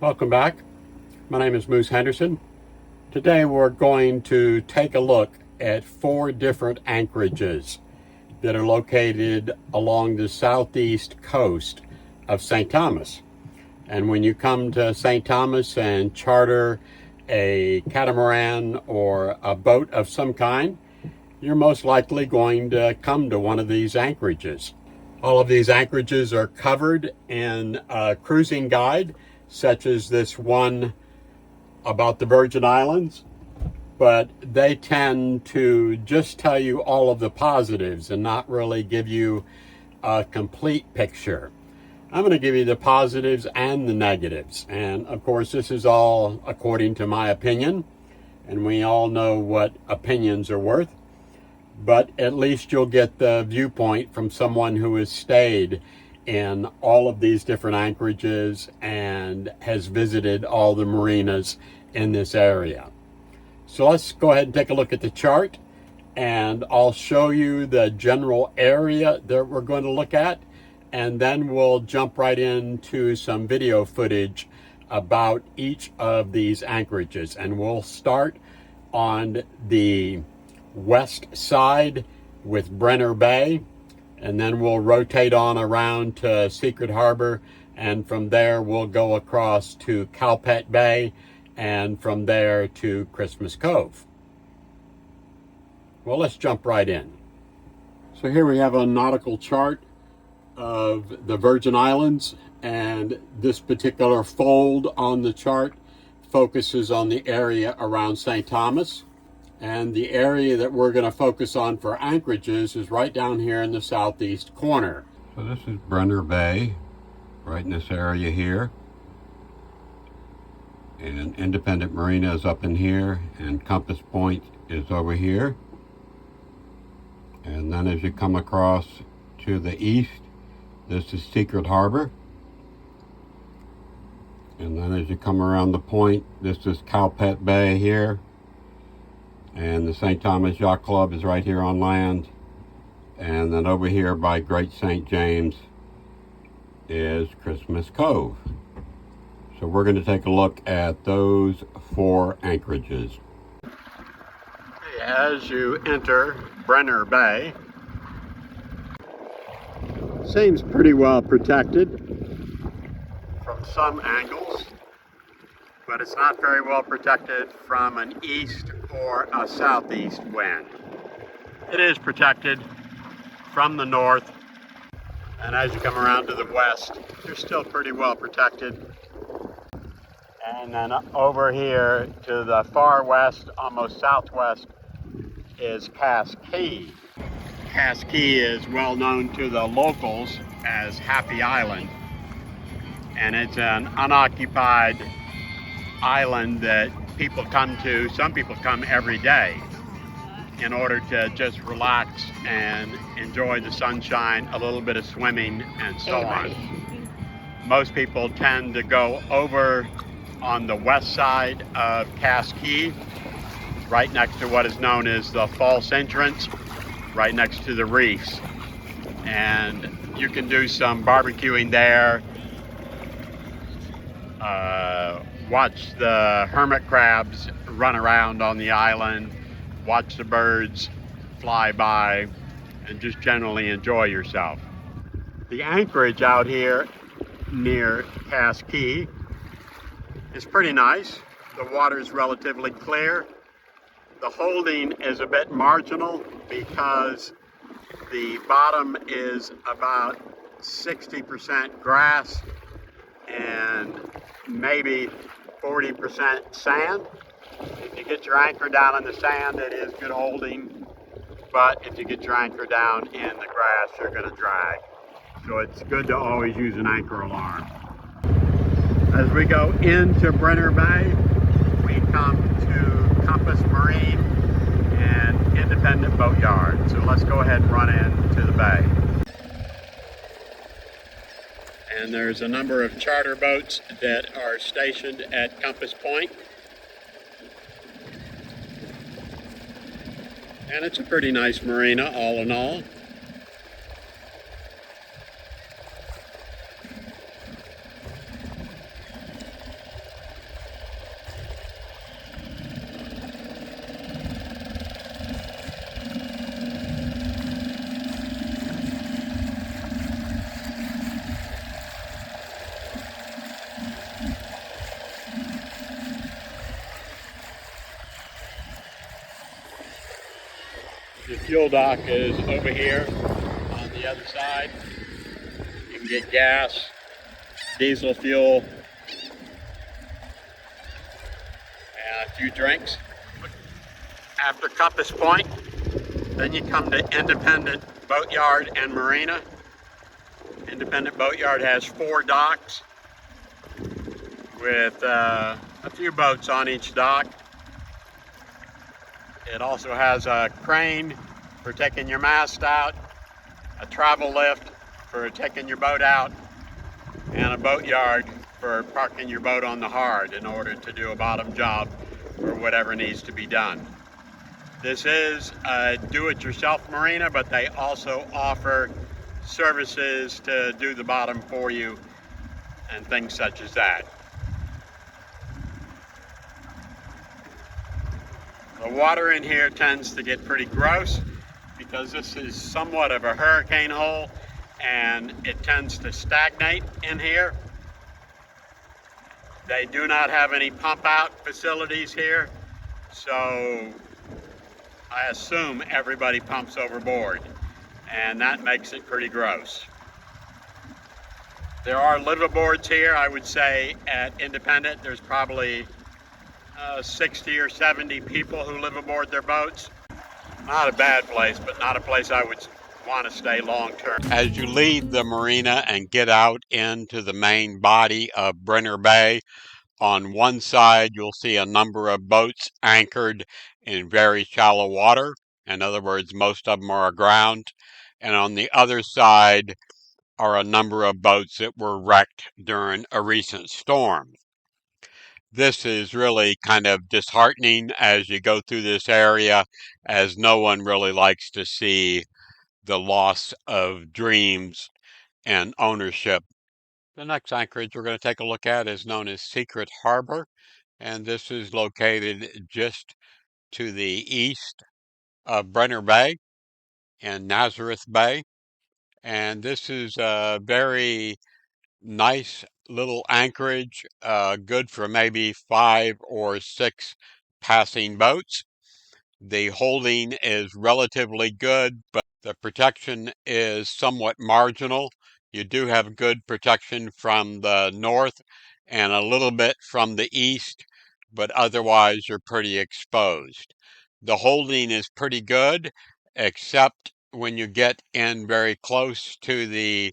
Welcome back. My name is Moose Henderson. Today we're going to take a look at 4 different anchorages that are located along the southeast coast of St. Thomas. And when you come to St. Thomas and charter a catamaran or a boat of some kind, you're most likely going to come to one of these anchorages. All of these anchorages are covered in a cruising guide, such as this one about the Virgin Islands, but they tend to just tell you all of the positives and not really give you a complete picture. I'm going to give you the positives and the negatives, and of course this is all according to my opinion, and we all know what opinions are worth, but at least you'll get the viewpoint from someone who has stayed in all of these different anchorages and has visited all the marinas in this area. So let's go ahead and take a look at the chart, and I'll show you the general area that we're going to look at, and then we'll jump right into some video footage about each of these anchorages. And we'll start on the west side with Brenner Bay, and then we'll rotate on around to Secret Harbor, and from there we'll go across to Cowpet Bay, and from there to Christmas Cove. Well, let's jump right in. So here we have a nautical chart of the Virgin Islands, and this particular fold on the chart focuses on the area around St. Thomas. And the area that we're going to focus on for anchorages is right down here in the southeast corner. So this is Brenner Bay, right in this area here. And Independent Marina is up in here, and Compass Point is over here. And then as you come across to the east, this is Secret Harbor. And then as you come around the point, this is Cowpet Bay here. And the St. Thomas Yacht Club is right here on land. And then over here by Great St. James is Christmas Cove. So we're going to take a look at those 4 anchorages. As you enter Brenner Bay, seems pretty well protected from some angles, but it's not very well protected from an east or a southeast wind. It is protected from the north, and as you come around to the west, you're still pretty well protected. And then over here to the far west, almost southwest, is Cass Key. Cass Key is well known to the locals as Happy Island, and it's an unoccupied island that people come to. Some people come every day in order to just relax and enjoy the sunshine, a little bit of swimming, and so on. Most people tend to go over on the west side of Cass Key, right next to what is known as the false entrance, right next to the reefs. And you can do some barbecuing there, watch the hermit crabs run around on the island, watch the birds fly by, and just generally enjoy yourself. The anchorage out here near Cass Key is pretty nice. The water is relatively clear. The holding is a bit marginal because the bottom is about 60% grass and maybe 40% sand. If you get your anchor down in the sand, it is good holding, but if you get your anchor down in the grass, you're going to drag. So it's good to always use an anchor alarm. As we go into Brenner Bay, we come to Compass Marine and Independent Boatyard. So let's go ahead and run into the bay. And there's a number of charter boats that are stationed at Compass Point. And it's a pretty nice marina, all in all. The fuel dock is over here on the other side. You can get gas, diesel fuel, and a few drinks. After Compass Point, then you come to Independent Boatyard and Marina. Independent Boatyard has 4 docks with a few boats on each dock. It also has a crane for taking your mast out, a travel lift for taking your boat out, and a boatyard for parking your boat on the hard in order to do a bottom job or whatever needs to be done. This is a do-it-yourself marina, but they also offer services to do the bottom for you and things such as that. The water in here tends to get pretty gross because this is somewhat of a hurricane hole and it tends to stagnate in here. They do not have any pump out facilities here, so I assume everybody pumps overboard, and that makes it pretty gross. There are liveaboards here. I would say at Independent there's probably 60 or 70 people who live aboard their boats. Not a bad place, but not a place I would want to stay long term. As you leave the marina and get out into the main body of Brenner Bay, on one side you'll see a number of boats anchored in very shallow water. In other words, most of them are aground. And on the other side are a number of boats that were wrecked during a recent storm. This is really kind of disheartening as you go through this area, as no one really likes to see the loss of dreams and ownership. The next anchorage we're going to take a look at is known as Secret Harbor, and this is located just to the east of Brenner Bay and Nazareth Bay. And this is a very nice little anchorage, good for maybe 5 or 6 passing boats. The holding is relatively good, but the protection is somewhat marginal. You do have good protection from the north and a little bit from the east, but otherwise you're pretty exposed. The holding is pretty good, except when you get in very close to the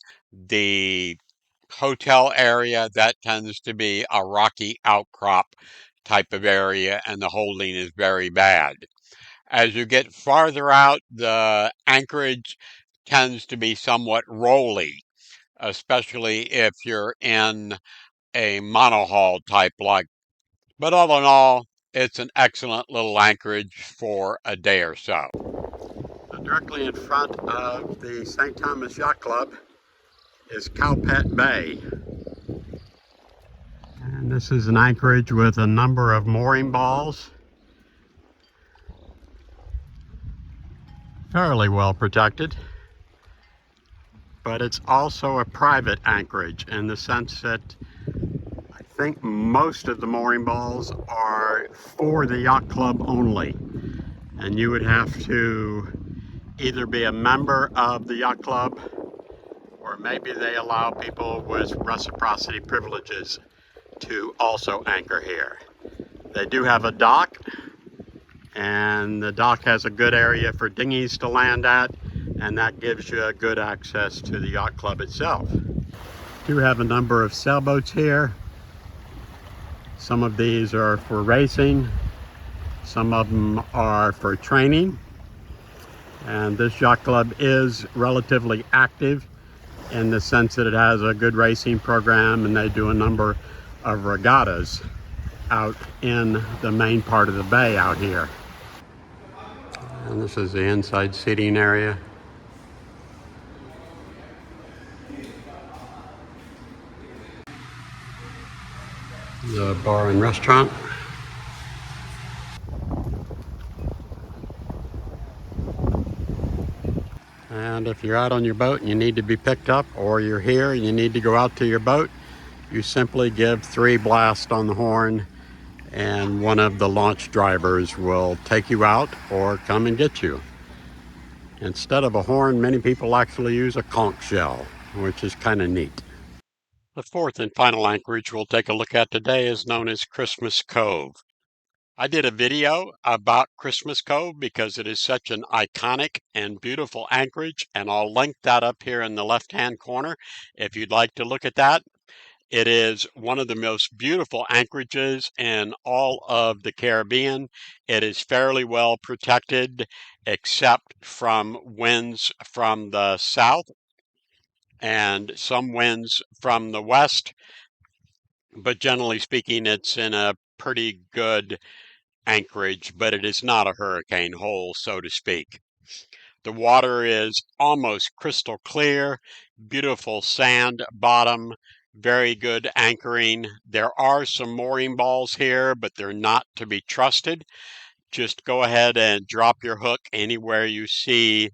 hotel area. That tends to be a rocky outcrop type of area, and the holding is very bad. As you get farther out, the anchorage tends to be somewhat rolly, especially if you're in a monohull type like. But all in all, it's an excellent little anchorage for a day or so. Directly in front of the St. Thomas Yacht Club is Cowpet Bay. And this is an anchorage with a number of mooring balls. Fairly well protected. But it's also a private anchorage in the sense that I think most of the mooring balls are for the yacht club only. And you would have to either be a member of the yacht club, or maybe they allow people with reciprocity privileges to also anchor here. They do have a dock, and the dock has a good area for dinghies to land at, and that gives you a good access to the yacht club itself. Do have a number of sailboats here. Some of these are for racing, some of them are for training, and this yacht club is relatively active in the sense that it has a good racing program, and they do a number of regattas out in the main part of the bay out here. And this is the inside seating area. The bar and restaurant. And if you're out on your boat and you need to be picked up, or you're here and you need to go out to your boat, you simply give 3 blasts on the horn and one of the launch drivers will take you out or come and get you. Instead of a horn, many people actually use a conch shell, which is kind of neat. The fourth and final anchorage we'll take a look at today is known as Christmas Cove. I did a video about Christmas Cove because it is such an iconic and beautiful anchorage, and I'll link that up here in the left-hand corner if you'd like to look at that. It is one of the most beautiful anchorages in all of the Caribbean. It is fairly well protected except from winds from the south and some winds from the west, but generally speaking, it's in a pretty good anchorage, but it is not a hurricane hole, so to speak. The water is almost crystal clear, beautiful sand bottom, very good anchoring. There are some mooring balls here, but they're not to be trusted. Just go ahead and drop your hook anywhere you see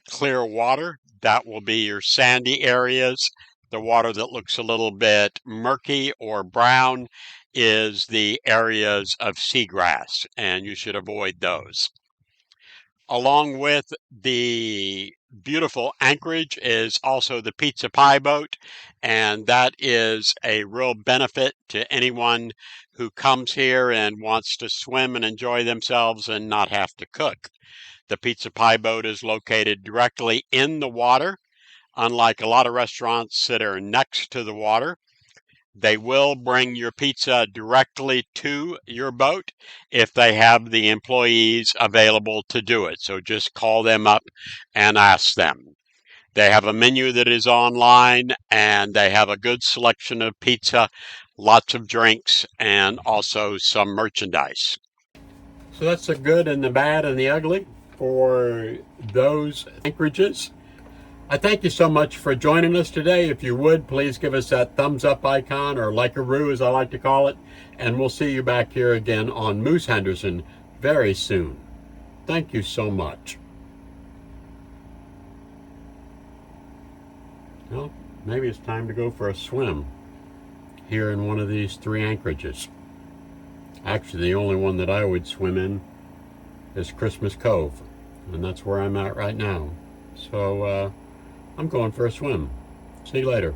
clear water. That will be your sandy areas. The water that looks a little bit murky or brown is the areas of seagrass, and you should avoid those. Along with the beautiful anchorage is also the pizza pie boat, and that is a real benefit to anyone who comes here and wants to swim and enjoy themselves and not have to cook. The pizza pie boat is located directly in the water, unlike a lot of restaurants that are next to the water. They will bring your pizza directly to your boat if they have the employees available to do it. So just call them up and ask them. They have a menu that is online, and they have a good selection of pizza, lots of drinks, and also some merchandise. So that's the good and the bad and the ugly for those anchorages. I thank you so much for joining us today. If you would, please give us that thumbs up icon, or like-a-roo as I like to call it, and we'll see you back here again on Moose Henderson very soon. Thank you so much. Well, maybe it's time to go for a swim here in one of these three anchorages. Actually, the only one that I would swim in is Christmas Cove, and that's where I'm at right now. So I'm going for a swim. See you later.